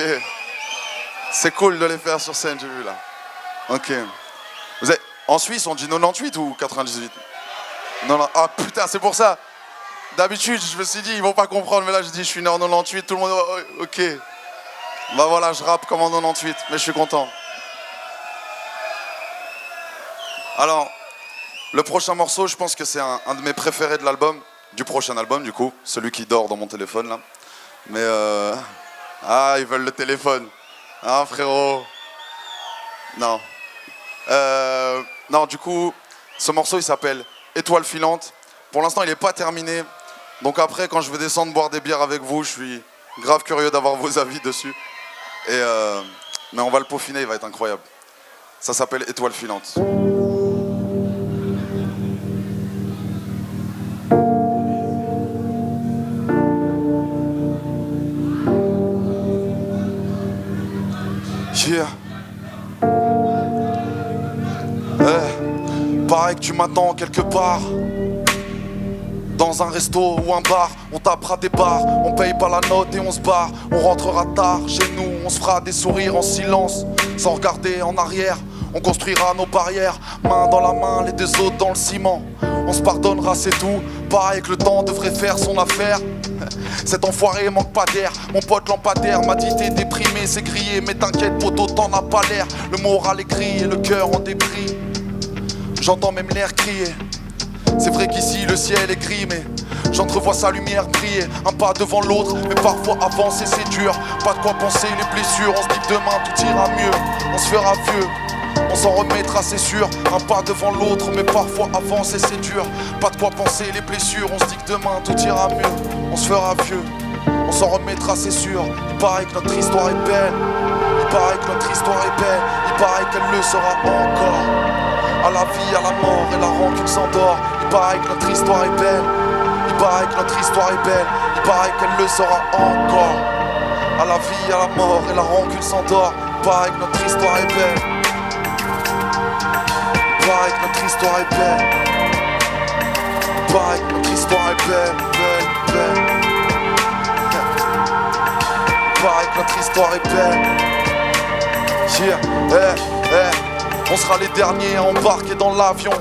C'est cool de les faire sur scène, j'ai vu là. Ok. Vous êtes... En Suisse, on dit 98 ou 98 ? Non. Ah putain, c'est pour ça. D'habitude, je me suis dit, ils vont pas comprendre, mais là, je dis, je suis né en 98, tout le monde, ok. Bah voilà, je rappe comme en 98, mais je suis content. Alors, le prochain morceau, je pense que c'est un de mes préférés de l'album, du prochain album, du coup, celui qui dort dans mon téléphone, là. Mais, ah, ils veulent le téléphone. Hein, frérot ? Non. Non, du coup, ce morceau, il s'appelle Étoile filante. Pour l'instant, il n'est pas terminé. Donc après, quand je vais descendre boire des bières avec vous, je suis grave curieux d'avoir vos avis dessus. Mais on va le peaufiner, il va être incroyable. Ça s'appelle Étoile filante. Yeah. Pareil que tu m'attends quelque part. Dans un resto ou un bar, on tapera des bars, on paye pas la note et on se barre. On rentrera tard chez nous, on se fera des sourires en silence, sans regarder en arrière. On construira nos barrières, main dans la main, les deux autres dans le ciment. On se pardonnera, c'est tout, pareil que le temps devrait faire son affaire. Cet enfoiré manque pas d'air, mon pote lampadaire m'a dit t'es déprimé, c'est grillé. Mais t'inquiète poteau, t'en as pas l'air. Le moral est gris et le cœur en débris. J'entends même l'air crier. C'est vrai qu'ici le ciel est gris mais j'entrevois sa lumière briller. Un pas devant l'autre mais parfois avancer c'est dur. Pas de quoi penser les blessures, on se dit que demain tout ira mieux. On se fera vieux, On s'en remettra c'est sûr, un pas devant l'autre, mais parfois avancer c'est dur. Pas de quoi penser les blessures, on se dit que demain tout ira mieux. On se fera vieux, on s'en remettra c'est sûr. Il paraît que notre histoire est belle, il paraît que notre histoire est belle, il paraît qu'elle le sera encore. À la vie, à la mort et la rancune s'endort. Il paraît que notre histoire est belle, il paraît que notre histoire est belle, il paraît qu'elle le sera encore. À la vie, à la mort et la rancune s'endort. Il paraît que notre histoire est belle, il paraît que notre histoire est belle, il paraît que notre histoire est belle, belle, belle. Il paraît que notre histoire est belle. Yeah, on sera les derniers à embarquer dans l'avion.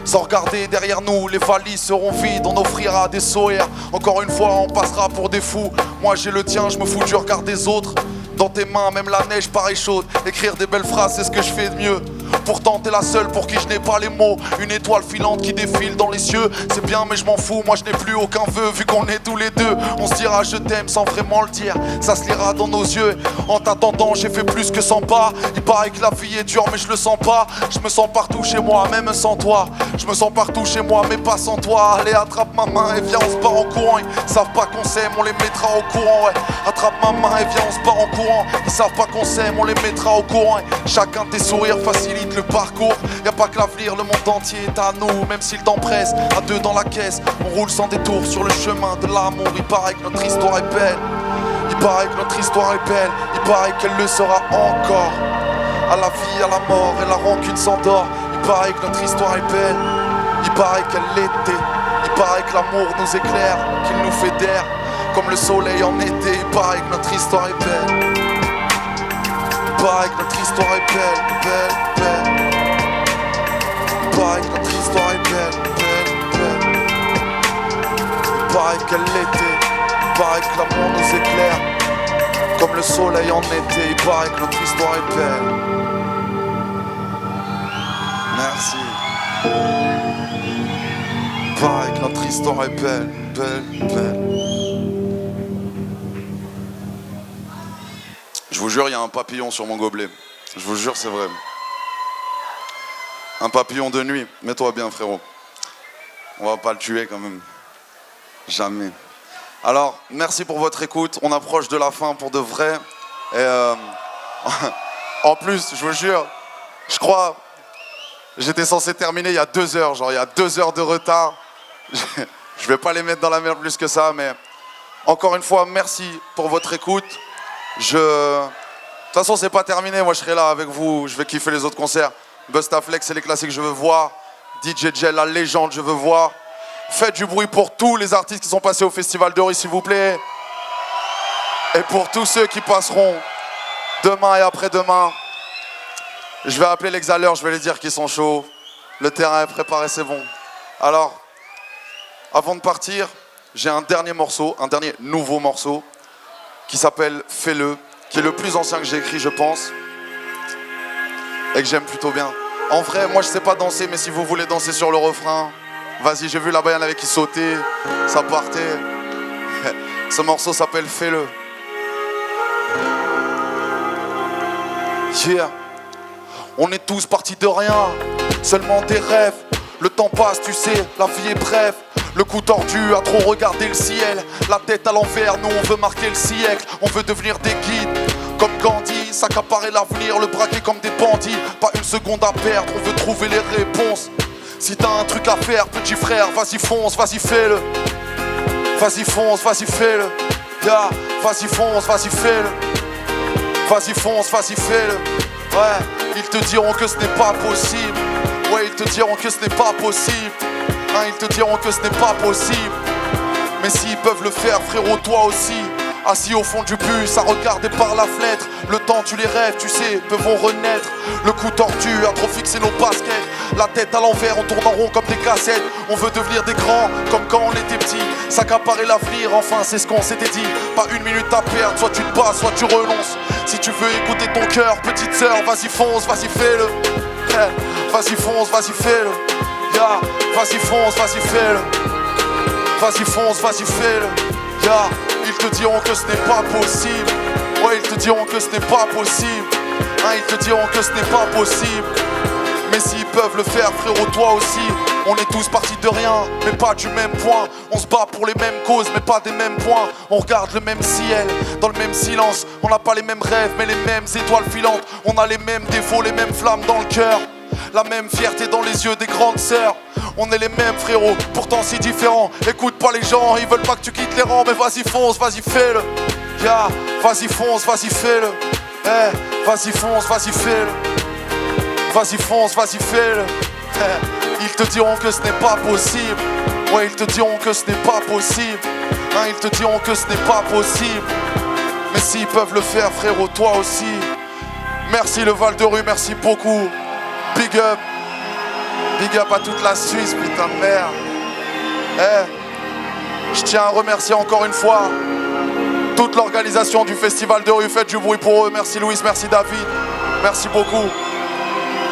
Sans regarder derrière nous, les valises seront vides, on offrira des sourires. Encore une fois, on passera pour des fous. Moi j'ai le tien, je me fous du regard des autres. Dans tes mains, même la neige paraît chaude. Écrire des belles phrases, c'est ce que je fais de mieux. Pourtant t'es la seule pour qui je n'ai pas les mots. Une étoile filante qui défile dans les cieux. C'est bien mais je m'en fous, moi je n'ai plus aucun vœu. Vu qu'on est tous les deux, on se dira je t'aime sans vraiment le dire. Ça se lira dans nos yeux. En t'attendant j'ai fait plus que 100 pas. Il paraît que la vie est dure mais je le sens pas. Je me sens partout chez moi, même sans toi. Je me sens partout chez moi mais pas sans toi. Allez attrape ma main et viens on se barre en courant. Ils savent pas qu'on s'aime, on les mettra au courant, ouais. Attrape ma main et viens on se barre en courant. Ils savent pas qu'on s'aime, on les mettra au courant. Chacun tes sourires facilite le parcours. Y'a pas que l'avenir, le monde entier est à nous. Même si le temps presse, à deux dans la caisse, on roule sans détour sur le chemin de l'amour. Il paraît que notre histoire est belle, il paraît que notre histoire est belle, il paraît qu'elle le sera encore. À la vie, à la mort et la rancune s'endort. Il paraît que notre histoire est belle, il paraît qu'elle l'était. Il paraît que l'amour nous éclaire, qu'il nous fédère comme le soleil en été. Il paraît que notre histoire est belle, il paraît que notre histoire est belle, belle, belle. Il paraît que notre histoire est belle, belle, belle. Il paraît qu'elle l'était. Il paraît que l'amour nous éclaire comme le soleil en été. Il paraît que notre histoire est belle. Merci. Il paraît que notre histoire est belle, belle, belle. Je vous jure, il y a un papillon sur mon gobelet. Je vous jure, c'est vrai. Un papillon de nuit. Mets-toi bien, frérot. On va pas le tuer quand même. Jamais. Alors, merci pour votre écoute. On approche de la fin pour de vrai. Et en plus, je vous jure, je crois, j'étais censé terminer il y a 2 heures. Genre, il y a 2 heures de retard. Je vais pas les mettre dans la merde plus que ça, mais encore une fois, merci pour votre écoute. De toute façon, c'est pas terminé. Moi, je serai là avec vous. Je vais kiffer les autres concerts. Bustaflex, c'est les classiques, je veux voir. DJ Gel, la légende, je veux voir. Faites du bruit pour tous les artistes qui sont passés au Festival de Rue, s'il vous plaît. Et pour tous ceux qui passeront demain et après-demain. Je vais appeler les Xaleurs, je vais les dire qu'ils sont chauds. Le terrain est préparé, c'est bon. Alors, avant de partir, j'ai un dernier morceau, un dernier nouveau morceau qui s'appelle Fais-le, qui est le plus ancien que j'ai écrit, je pense. Et que j'aime plutôt bien. En vrai, moi je sais pas danser, mais si vous voulez danser sur le refrain, vas-y, j'ai vu là-bas, il y en avait qui sautaient, ça partait. Ce morceau s'appelle Fais-le. Yeah. On est tous partis de rien, seulement des rêves. Le temps passe, tu sais, la vie est brève. Le cou tordu à trop regarder le ciel. La tête à l'envers, nous on veut marquer le siècle. On veut devenir des guides, comme Gandhi. S'accaparer l'avenir, le braquer comme des bandits. Pas une seconde à perdre, on veut trouver les réponses. Si t'as un truc à faire, petit frère, vas-y fonce, vas-y fais-le. Vas-y fonce, vas-y fais-le. Yeah, vas-y fonce, vas-y fais-le. Vas-y fonce, vas-y fais-le. Ouais, ils te diront que ce n'est pas possible. Ouais, ils te diront que ce n'est pas possible. Hein, ils te diront que ce n'est pas possible. Mais s'ils peuvent le faire, frérot, toi aussi. Assis au fond du bus, à regarder par la fenêtre. Le temps, tu les rêves, tu sais, peuvent renaître. Le cou tordu, à trop fixer nos baskets. La tête à l'envers, on tourne en rond comme des cassettes. On veut devenir des grands, comme quand on était petit. S'accaparer l'avenir, enfin, c'est ce qu'on s'était dit. Pas une minute à perdre, soit tu te bats, soit tu renonces. Si tu veux écouter ton cœur, petite sœur, vas-y fonce, vas-y fais-le. Yeah. Vas-y fonce, vas-y fais-le. Yeah. Vas-y fonce, vas-y fais-le. Vas-y fonce, vas-y fais-le. Yeah. Ils te diront que ce n'est pas possible. Ouais, ils te diront que ce n'est pas possible. Hein, ils te diront que ce n'est pas possible. Mais s'ils peuvent le faire, frérot, toi aussi. On est tous partis de rien, mais pas du même point. On se bat pour les mêmes causes, mais pas des mêmes points. On regarde le même ciel, dans le même silence. On n'a pas les mêmes rêves, mais les mêmes étoiles filantes. On a les mêmes défauts, les mêmes flammes dans le cœur. La même fierté dans les yeux des grandes sœurs. On est les mêmes, frérot, pourtant si différents. Écoute pas les gens, ils veulent pas que tu quittes les rangs. Mais vas-y fonce, vas-y fais-le. Yeah, vas-y fonce, vas-y fais-le. Eh, vas-y fonce, vas-y fais-le. Vas-y fonce, vas-y fais-le. Ils te diront que ce n'est pas possible. Ouais, ils te diront que ce n'est pas possible. Hein, ils te diront que ce n'est pas possible. Mais s'ils peuvent le faire, frérot, toi aussi. Merci le Val de Rue, merci beaucoup. Big up. Big up à toute la Suisse, putain de merde. Je tiens à remercier encore une fois toute l'organisation du festival de rue. Faites du bruit pour eux. Merci Louis, merci David. Merci beaucoup.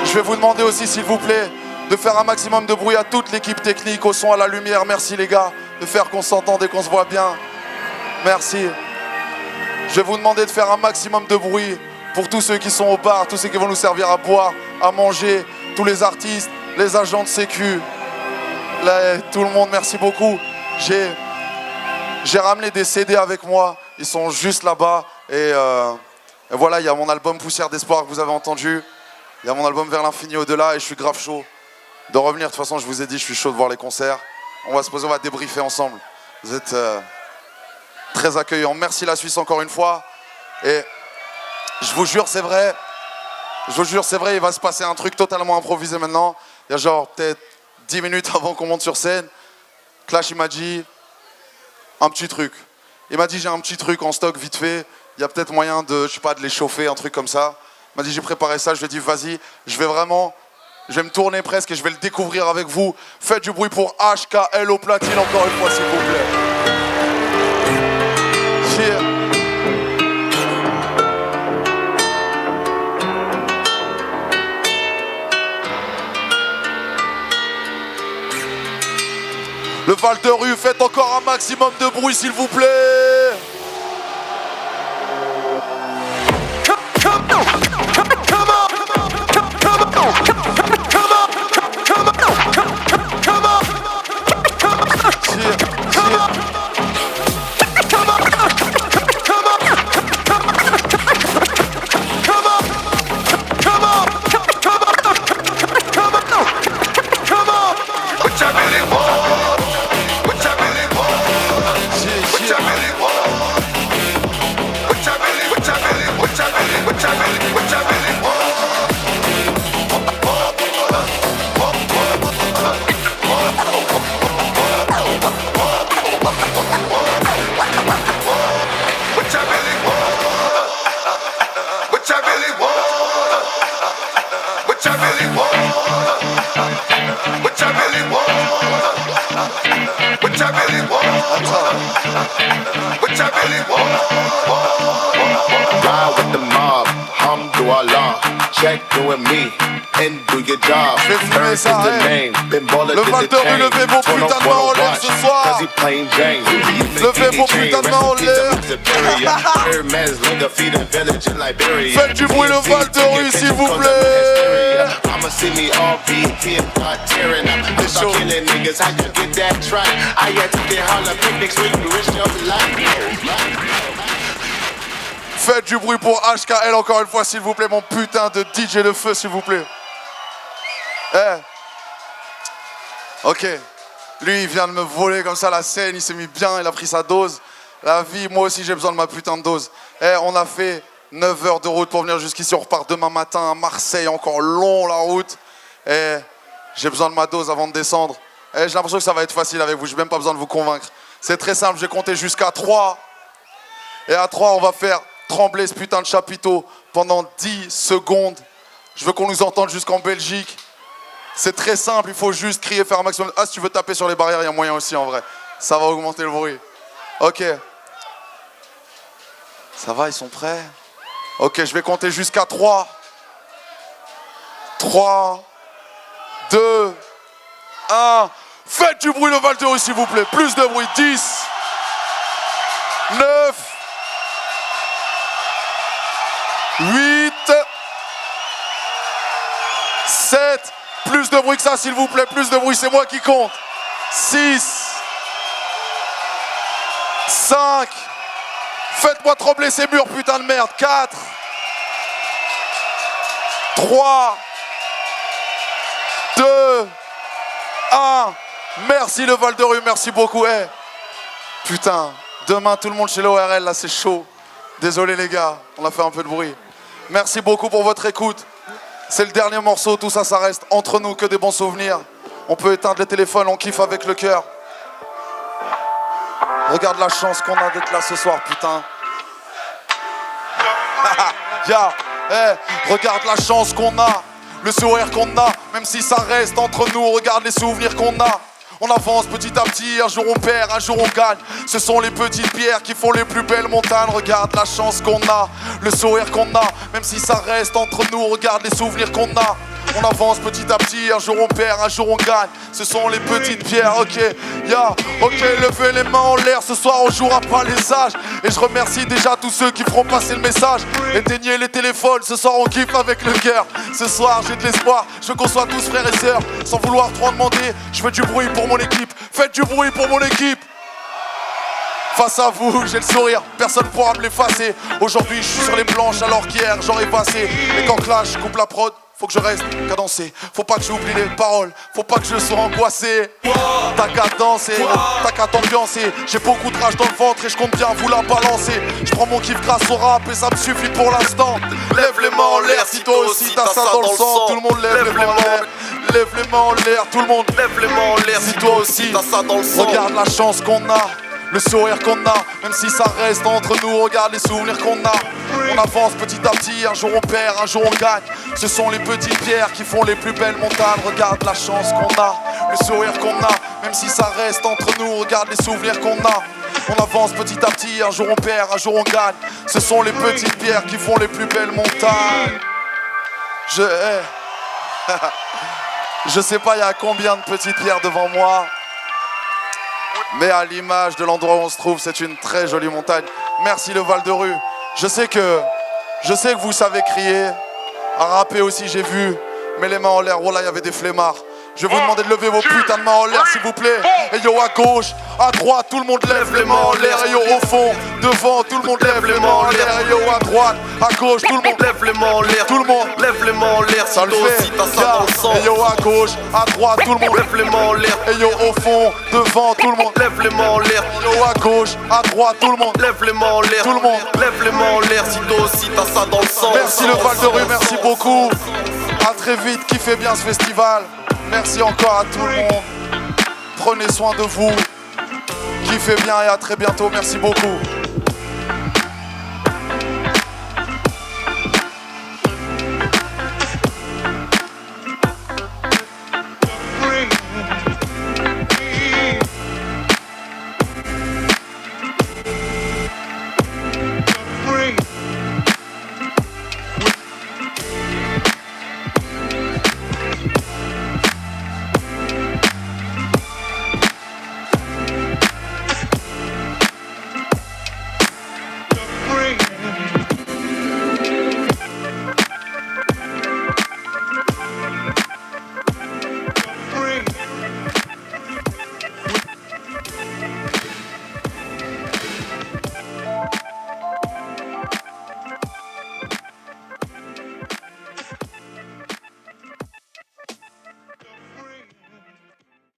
Je vais vous demander aussi, s'il vous plaît, de faire un maximum de bruit à toute l'équipe technique, au son, à la lumière. Merci les gars, de faire qu'on s'entende et qu'on se voit bien. Merci. Je vais vous demander de faire un maximum de bruit pour tous ceux qui sont au bar, tous ceux qui vont nous servir à boire, à manger, tous les artistes, les agents de sécu, tout le monde, merci beaucoup. J'ai ramené des CD avec moi, ils sont juste là-bas. Et voilà, il y a mon album Poussière d'Espoir que vous avez entendu. Il y a mon album Vers l'infini au-delà et je suis grave chaud de revenir. De toute façon, je vous ai dit, je suis chaud de voir les concerts. On va se poser, on va débriefer ensemble. Vous êtes très accueillants. Merci la Suisse encore une fois. Et je vous jure, c'est vrai. Je vous jure, c'est vrai, il va se passer un truc totalement improvisé maintenant. Il y a genre peut-être 10 minutes avant qu'on monte sur scène. Clash, il m'a dit un petit truc. Il m'a dit, j'ai un petit truc en stock vite fait. Il y a peut-être moyen de, je sais pas, de l'échauffer, un truc comme ça. Il m'a dit, j'ai préparé ça. Je lui ai dit, vas-y, je vais me tourner presque et je vais le découvrir avec vous. Faites du bruit pour HKL au platine encore une fois, s'il vous plaît. Yeah. Le Val de Rue, faites encore un maximum de bruit, s'il vous plaît. Ride with the mob, hamdulillah. Check doing me and do your job. Earth is the name, been baller Le to Val the de Rue, chain. levez vos Turn putains up de mains en on a l'air watch, ce soir. cause he plain Jane. Levez vos putains de mains en l'air. Faites du bruit, le Val de Rue, s'il vous plaît. I'ma see me all beat, not tearing up. I'm chaud. killing niggas, how you get that track? I had to get Harlem picnics where you risk your life. Faites du bruit pour HKL encore une fois, s'il vous plaît, mon putain de DJ de feu, s'il vous plaît. Ok. Lui, il vient de me voler comme ça la scène, il s'est mis bien, il a pris sa dose. La vie, moi aussi, j'ai besoin de ma putain de dose. On a fait 9 heures de route pour venir jusqu'ici. On repart demain matin à Marseille, encore long la route. J'ai besoin de ma dose avant de descendre. J'ai l'impression que ça va être facile avec vous, j'ai même pas besoin de vous convaincre. C'est très simple, j'ai compté jusqu'à 3. Et à 3, on va faire trembler ce putain de chapiteau pendant 10 secondes. Je veux qu'on nous entende jusqu'en Belgique. C'est très simple, il faut juste crier, faire un maximum. Ah, si tu veux taper sur les barrières, il y a moyen aussi en vrai. Ça va augmenter le bruit. Ok. Ça va, ils sont prêts? Ok, je vais compter jusqu'à 3. 3, 2, 1. Faites du bruit le Val de Rue, s'il vous plaît. Plus de bruit. 10, 9, 8, 7, plus de bruit que ça s'il vous plaît, plus de bruit, c'est moi qui compte. 6, 5, faites-moi trembler ces murs, putain de merde. 4, 3, 2, 1. Merci le Val de Rue, merci beaucoup. Hey. Putain, demain tout le monde chez l'ORL, là c'est chaud. Désolé les gars, on a fait un peu de bruit. Merci beaucoup pour votre écoute. C'est le dernier morceau, tout ça, ça reste entre nous, que des bons souvenirs. On peut éteindre les téléphones, on kiffe avec le cœur. Regarde la chance qu'on a d'être là ce soir, putain. Regarde la chance qu'on a, le sourire qu'on a, même si ça reste entre nous, regarde les souvenirs qu'on a. On avance petit à petit, un jour on perd, un jour on gagne. Ce sont les petites pierres qui font les plus belles montagnes. Regarde la chance qu'on a, le sourire qu'on a, même si ça reste entre nous, regarde les souvenirs qu'on a. On avance petit à petit, un jour on perd, un jour on gagne. Ce sont les petites pierres, ok, ok, levez les mains en l'air, ce soir on jouera pas les âges. Et je remercie déjà tous ceux qui feront passer le message. Éteignez les téléphones, ce soir on kiffe avec le cœur. Ce soir j'ai de l'espoir, je veux qu'on soit tous frères et sœurs. Sans vouloir trop en demander, je veux du bruit pour mon équipe. Faites du bruit pour mon équipe. Face à vous, j'ai le sourire, personne pourra me l'effacer. Aujourd'hui je suis sur les planches alors qu'hier j'aurais passé. Et quand là je coupe la prod, faut que je reste cadencé, faut pas que j'oublie les paroles, faut pas que je sois angoissé. T'as qu'à danser, t'as qu'à t'ambiancer. J'ai beaucoup de rage dans le ventre et je compte bien vous la balancer. Je prends mon kiff grâce au rap et ça me suffit pour l'instant. Lève les mains en l'air si toi aussi t'as ça dans le sang. Tout le monde lève les mains en l'air. Lève les mains en l'air, tout le monde lève les mains en l'air si toi aussi t'as ça dans le sang. Regarde la chance qu'on a, le sourire qu'on a, même si ça reste entre nous, regarde les souvenirs qu'on a. On avance petit à petit, un jour on perd, un jour on gagne. Ce sont les petites pierres qui font les plus belles montagnes. Regarde la chance qu'on a, le sourire qu'on a, même si ça reste entre nous, regarde les souvenirs qu'on a. On avance petit à petit, un jour on perd, un jour on gagne. Ce sont les petites pierres qui font les plus belles montagnes. Je sais pas il y a combien de petites pierres devant moi, mais à l'image de l'endroit où on se trouve, c'est une très jolie montagne. Merci le Val de Rue. Je sais que vous savez crier, à rapper aussi j'ai vu, mais les mains en l'air, voilà il y avait des flemmards. Je vais vous demander de lever vos putains de mains en l'air s'il vous plaît. Et yo à gauche, à droite, tout le monde lève les mains en l'air. Et yo au fond, devant, tout le monde lève les mains en l'air. Et yo à droite, à gauche, tout le monde lève les mains en l'air. Tout le monde lève les mains en l'air. Ça le fait, et yo à gauche, à droite, tout le monde lève les mains en l'air. Et yo au fond, devant, tout le monde lève les mains en l'air. Yo à gauche, à droite, tout le monde lève les mains en l'air. Tout le monde lève les mains en l'air si toi aussi t'as ça dans le sang. Merci le Val de Rue, merci beaucoup. À très vite, kiffez bien ce festival. Merci encore à tout le monde. Prenez soin de vous. Kiffez bien et à très bientôt. Merci beaucoup.